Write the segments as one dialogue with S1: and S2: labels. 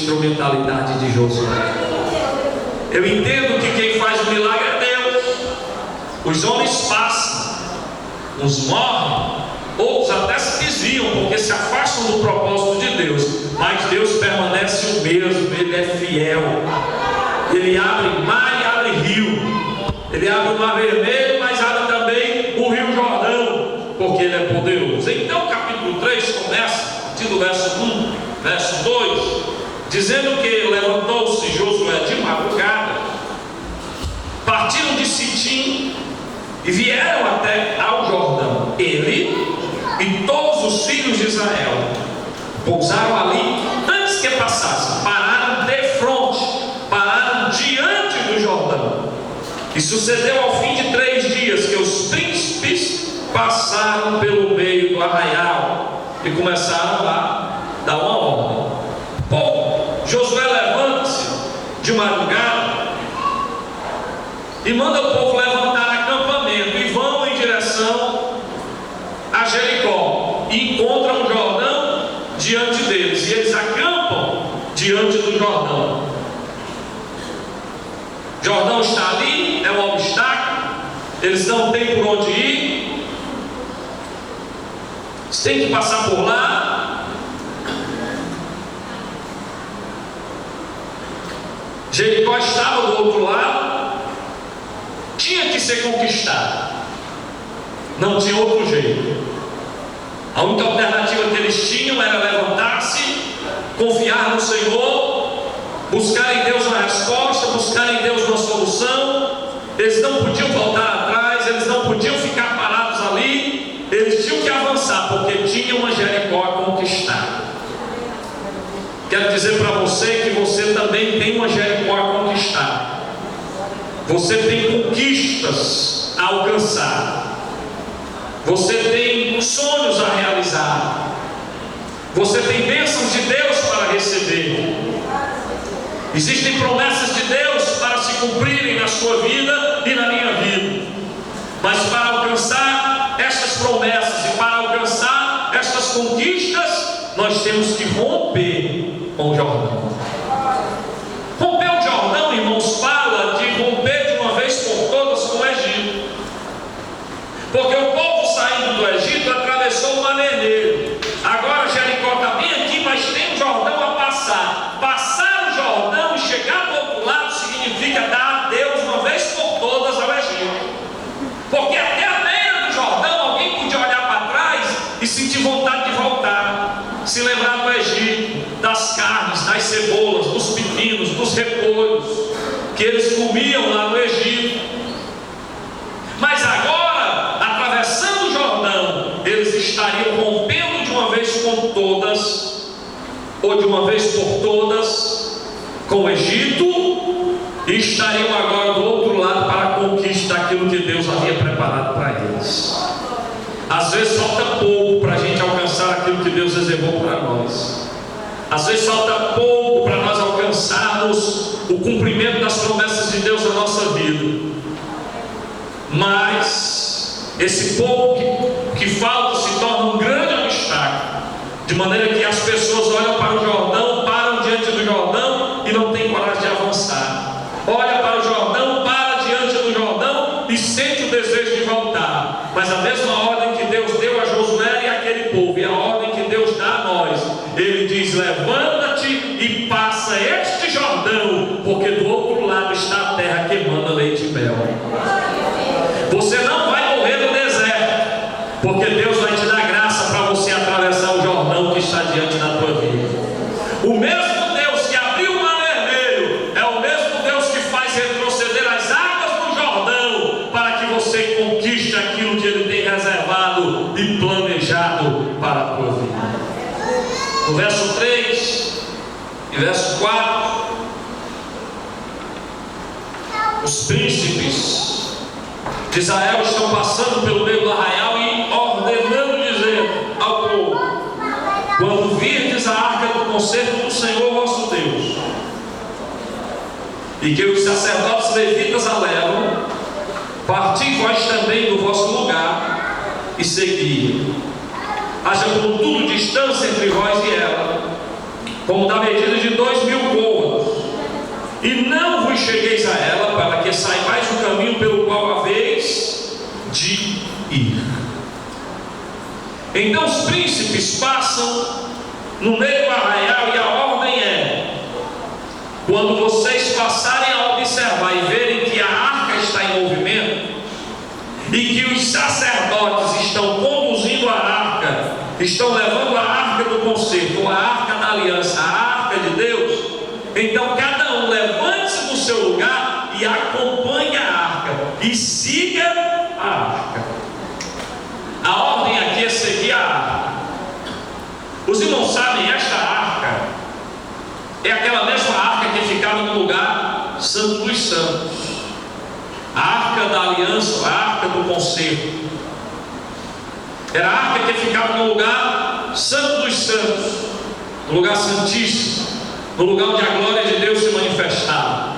S1: instrumentalidade de Josué. Eu entendo que quem faz o milagre é Deus. Os homens passam, uns morrem, outros até se desviam, porque se afastam do propósito de Deus. Mas Deus permanece o mesmo, Ele é fiel. Ele abre mar e abre rio. Ele abre o mar vermelho, mas abre também o rio Jordão, porque Ele é poderoso. Então capítulo 3 começa, a partir do verso 1, verso 2, dizendo que levantou-se Josué de madrugada, partiram de Sitim e vieram até ao Jordão, ele e todos os filhos de Israel. Pousaram ali antes que passassem, pararam de frente, pararam diante do Jordão. E sucedeu ao fim de 3 dias que os príncipes passaram pelo meio do arraial e começaram lá a dar uma ordem. Bom, Josué levanta-se de madrugada e manda o povo levantar acampamento e vão em direção a Jericó e encontram o Jordão diante deles, e eles acampam diante do Jordão. Jordão está ali, é um obstáculo, eles não têm por onde ir, eles têm que passar por lá. Jericó estava do outro lado, tinha que ser conquistado, não tinha outro jeito. A única alternativa que eles tinham era levantar-se, confiar no Senhor, buscar em Deus uma resposta, buscar em Deus uma solução. Eles não podiam voltar atrás, eles não podiam ficar parados ali, eles tinham que avançar, porque tinham uma Jericó a conquistar. Quero dizer para você que você também tem uma Jericó a conquistar. Você tem conquistas a alcançar. Você tem sonhos a realizar. Você tem bênçãos de Deus para receber. Existem promessas de Deus para se cumprirem na sua vida e na minha vida. Mas para alcançar estas promessas e para alcançar estas conquistas, nós temos que romper com o Jordão. Romper o Jordão, irmãos, fala de romper de uma vez por todas com o Egito. Porque o povo saindo do Egito atravessou o Mar Vermelho. Agora Jericó está bem aqui, mas tem um Jordão a passar. Passar o Jordão e chegar do outro lado significa dar a Deus uma vez por todas ao Egito. Porque até a beira do Jordão alguém podia olhar para trás e sentir vontade de voltar, se lembrar do Egito, das carnes, das cebolas, dos pepinos, dos repolhos que eles comiam lá no Egito. Mas agora, atravessando o Jordão, eles estariam rompendo de uma vez por todas, ou de uma vez por todas, com o Egito, e estariam agora do outro lado para conquistar aquilo que Deus havia preparado para eles. Às vezes falta pouco para a gente alcançar aquilo que Deus reservou para nós. Às vezes falta pouco para nós alcançarmos o cumprimento das promessas de Deus na nossa vida. Mas esse pouco que falta se torna um grande obstáculo, de maneira que as pessoas olham para o Jordão, param diante do Jordão e não têm coragem de avançar. Olha para o Jordão, para diante do Jordão e sente o desejo de voltar. Mas a mesma ordem que Deus deu a Josué e àquele povo, e a ordem que Deus dá a nós, Ele diz: levanta-te e passa este Jordão, porque do outro lado está a terra que emana leite e mel. Você não vai morrer no deserto, porque Deus vai te dar graça para você atravessar o Jordão que está diante da tua vida. O mesmo Deus que abriu o Mar Vermelho é o mesmo Deus que faz retroceder as águas do Jordão, para que você conquiste aquilo que Ele tem reservado e planejado para a tua vida. No verso 3 e verso 4, os príncipes de Israel estão passando pelo meio do arraial e ordenando dizer ao povo: quando virdes a arca do concerto do Senhor vosso Deus, e que os sacerdotes levitas a levam, parti vós também do vosso lugar e segui. Haja contudo distância entre vós e ela, como da medida de 2.000 côvados. E não vos chegueis a ela, para que saibais o caminho pelo qual haveis de ir. Então os príncipes passam no meio do arraial, e a ordem é: quando vocês passarem a observar e verem que a arca está em movimento, e que os sacerdotes estão conduzindo a arca, estão levando a arca do concerto, a arca da aliança, a arca de Deus, então cada um levante-se do seu lugar e acompanhe a arca, e siga a arca. A ordem aqui é seguir a arca. Os irmãos sabem, esta arca é aquela mesma arca que ficava no lugar Santo dos Santos, a arca da aliança, a arca do concerto. Era a arca que ficava no lugar Santo dos Santos, no lugar santíssimo, no lugar onde a glória de Deus se manifestava.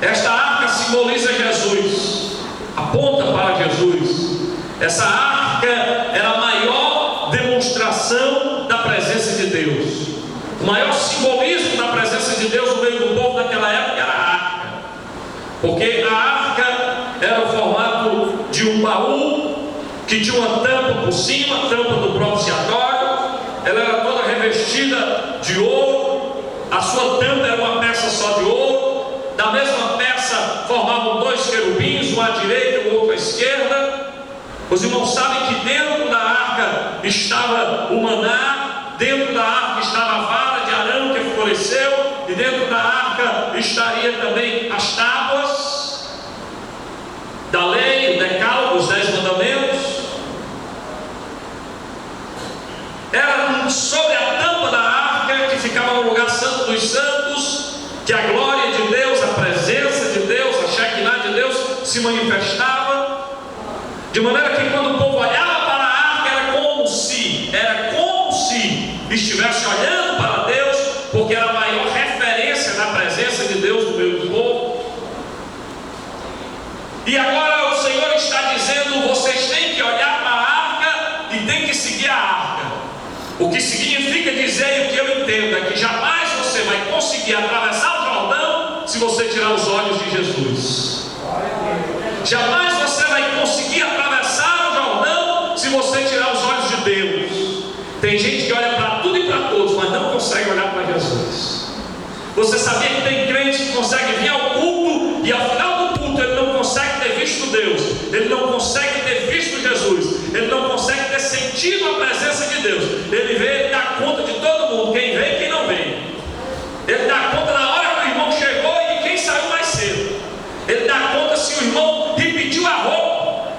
S1: Esta arca simboliza Jesus, aponta para Jesus. Essa arca era a maior demonstração da presença de Deus. O maior simbolismo da presença de Deus no meio do povo naquela época era a arca, porque a arca era o formato de um baú que tinha uma tampa por cima, a tampa do propiciatório. Ela era toda revestida de ouro, a sua tampa era uma peça só de ouro. Da mesma peça formavam 2 querubins, um à direita e o outro à esquerda. Os irmãos sabem que dentro da arca estava o maná, dentro da arca estava a vara de Arão que floresceu, e dentro da arca estaria também as tábuas da lei, o decálogo, os 10 mandamentos. Era sobre a tampa da arca, que ficava no lugar santo dos santos, que a glória de Deus, a presença de Deus, a Shekinah de Deus se manifestava. De maneira que quando o povo olhava para a arca, era como se estivesse olhando para Deus, porque era a maior referência da presença de Deus no meio do povo. E agora o Senhor está dizendo: vocês têm que olhar para a arca e têm que seguir a arca. O que significa dizer, e o que eu entendo, é que jamais você vai conseguir atravessar o Jordão se você tirar os olhos de Jesus. Jamais você vai conseguir atravessar o Jordão se você tirar os olhos de Deus. Tem gente que olha para tudo e para todos, mas não consegue olhar para Jesus. Você sabia que tem crente que consegue vir ao culto e ao final do culto ele não consegue ter visto Deus, ele não consegue ter visto Jesus, ele não consegue ter sentido a presença de Deus. Ele vê, ele dá conta de todo mundo, quem veio e quem não veio. Ele dá conta na hora que o irmão chegou e quem saiu mais cedo. Ele dá conta se o irmão repetiu a roupa,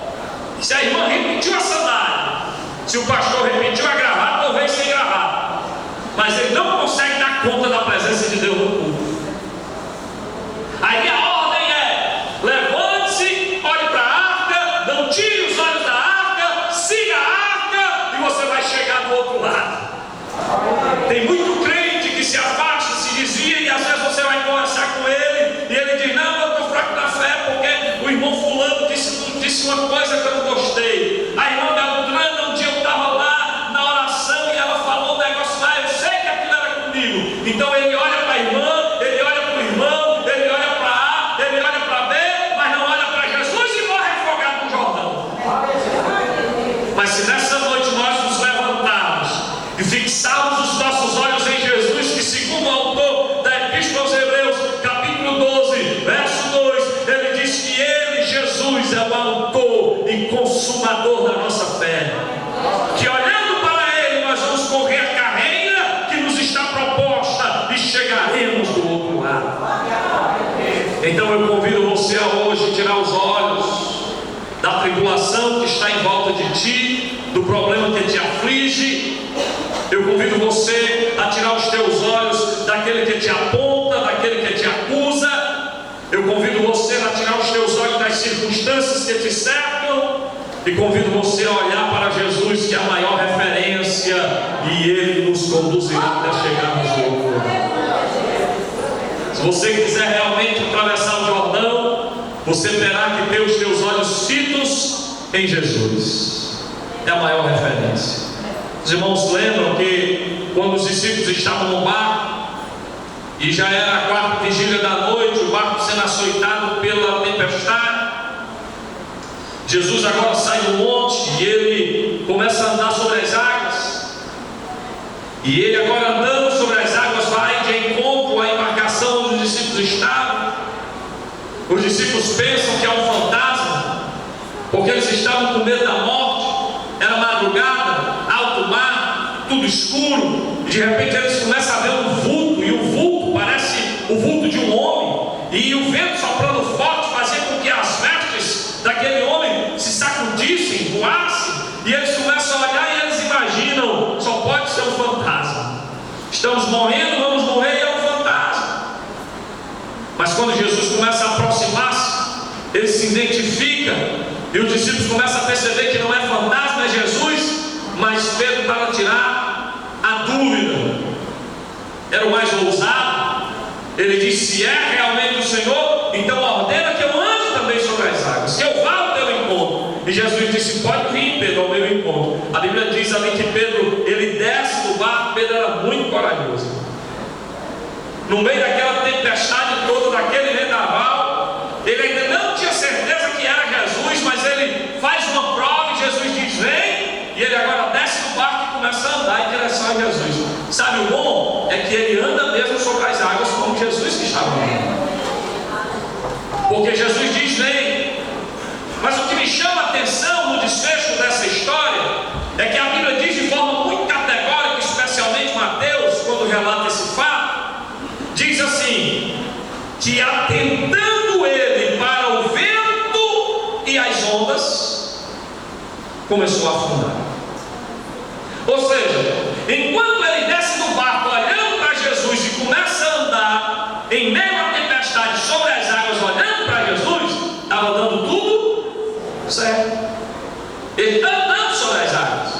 S1: se a irmã repetiu a sandália, se o pastor repetiu a gravata ou veio sem gravata. Mas ele não consegue dar conta da presença de Deus no culto. Aí a ordem é: levante-se, olhe para a arca, não tire os olhos da arca, siga a arca e você vai chegar do outro lado. Tem muito crente que se afasta, se desvia, e às vezes você vai conversar com ele e ele diz: não, eu estou fraco na fé porque o irmão fulano disse uma coisa que eu não gostei. A irmã Beltrana, um dia eu estava lá na oração e ela falou um negócio lá, eu sei que aquilo era comigo. Então ele olha para a irmã, ele olha para o irmão, ele olha para A, ele olha para B, mas não olha para Jesus e morre afogado no Jordão. Mas se nessa noite nós nos levantarmos e fixarmos os nossos olhos em Jesus, que segundo o autor da Epístola aos Hebreus, capítulo 12, verso 2, ele diz que ele, Jesus, é o autor e consumador da nossa fé, que olhando para ele nós vamos correr a carreira que nos está proposta e chegaremos do outro lado. Então eu convido você a hoje tirar os olhos da tribulação que está em volta de ti, do problema que te aflige. Eu convido você a tirar os teus olhos daquele que te aponta, daquele que te acusa. Eu convido você a tirar os teus olhos das circunstâncias que te cercam, e convido você a olhar para Jesus, que é a maior referência, e Ele nos conduzirá até chegarmos do outro lado. Se você quiser realmente atravessar o Jordão, você terá que ter os teus olhos fitos em Jesus. É a maior referência. Os irmãos lembram que quando os discípulos estavam no barco, e já era a quarta vigília da noite, o barco sendo açoitado pela tempestade. Jesus agora sai do monte e ele começa a andar sobre as águas. E ele agora andando sobre as águas vai de encontro à embarcação onde os discípulos estavam. Os discípulos pensam que é um fantasma, porque eles estavam com medo da morte. Era madrugada, alto mar, tudo escuro, e de repente eles começam a ver um vulto, e o vulto parece o vulto de um homem, e o vento soprando forte fazia com que as vestes daquele homem se sacudissem, voassem, e eles começam a olhar e eles imaginam: só pode ser um fantasma, estamos morrendo, vamos morrer, e é um fantasma. Mas quando Jesus começa a aproximar-se, ele se identifica, e os discípulos começam a perceber que não é fantasma, é Jesus. Mas Pedro, para tirar a dúvida, era o mais ousado. Ele disse: se é realmente o Senhor, então ordena que eu ande também sobre as águas, que eu vá ao teu encontro. E Jesus disse: pode vir, Pedro, ao meu encontro. A Bíblia diz ali que Pedro, ele desce do barco. Pedro era muito corajoso. No meio daquela tempestade toda, daquele vendaval, ele ainda não tinha certeza que era Jesus, mas ele faz uma prova e Jesus diz: vem. E ele agora desce do barco e começa a andar em direção a Jesus. Sabe o bom? É que ele anda mesmo sobre as águas como Jesus que estava andando. Porque Jesus diz: vem. Mas o que me chama a atenção no desfecho dessa história é que a Bíblia diz de forma muito categórica, especialmente Mateus, quando relata esse fato, diz assim: que atentando ele para o vento e as ondas, começou a afundar. Ou seja, enquanto ele desce do barco olhando para Jesus e começa a andar em meio à tempestade sobre as águas olhando para Jesus, estava dando tudo certo. Ele está andando sobre as águas,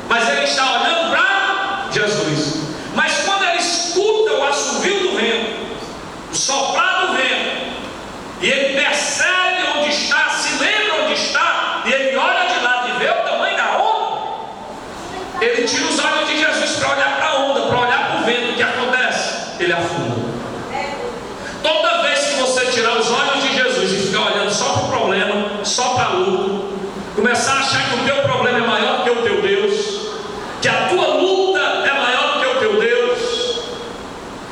S1: mas ele está olhando para Jesus. Mas quando ele escuta o assovio do vento, o soprar do vento, e ele percebe onde está, se lembra onde está, e ele olha de lado e vê o tamanho da onda, ele tira os olhos de Jesus para olhar para a onda, para olhar para o vento. O que acontece? Ele afunda. Toda vez que você tirar os olhos de Jesus e ficar olhando só para o problema, só para a luta, começar a achar que o teu problema é maior do que o teu Deus, que a tua luta é maior do que o teu Deus,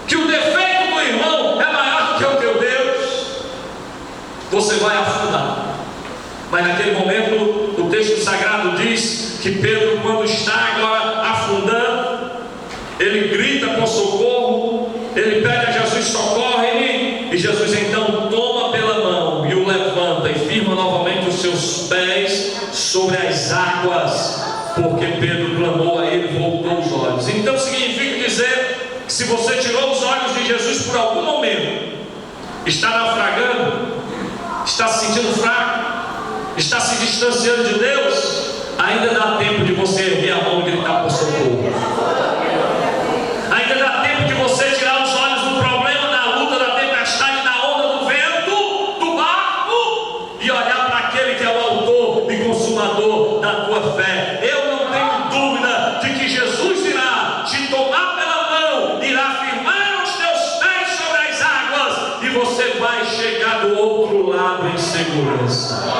S1: que o defeito do irmão é maior do que o teu Deus, você vai afundar. Mas naquele momento o texto sagrado diz que Pedro, quando está agora afundando, ele grita por socorro, ele pede a Jesus: socorre-me. E Jesus então toma pela mão e o levanta e firma novamente os seus pés sobre as águas, porque Pedro clamou a ele e voltou os olhos. Então significa dizer que se você tirou os olhos de Jesus por algum momento, está naufragando, está se sentindo fraco, está se distanciando de Deus, ainda dá tempo de você erguer a mão e gritar por socorro. Ainda dá tempo de você tirar os olhos do problema, da luta, da tempestade, da onda, do vento, do barco, e olhar para aquele que é o autor e consumador da tua fé. Eu não tenho dúvida de que Jesus irá te tomar pela mão, irá firmar os teus pés sobre as águas, e você vai chegar do outro lado em segurança.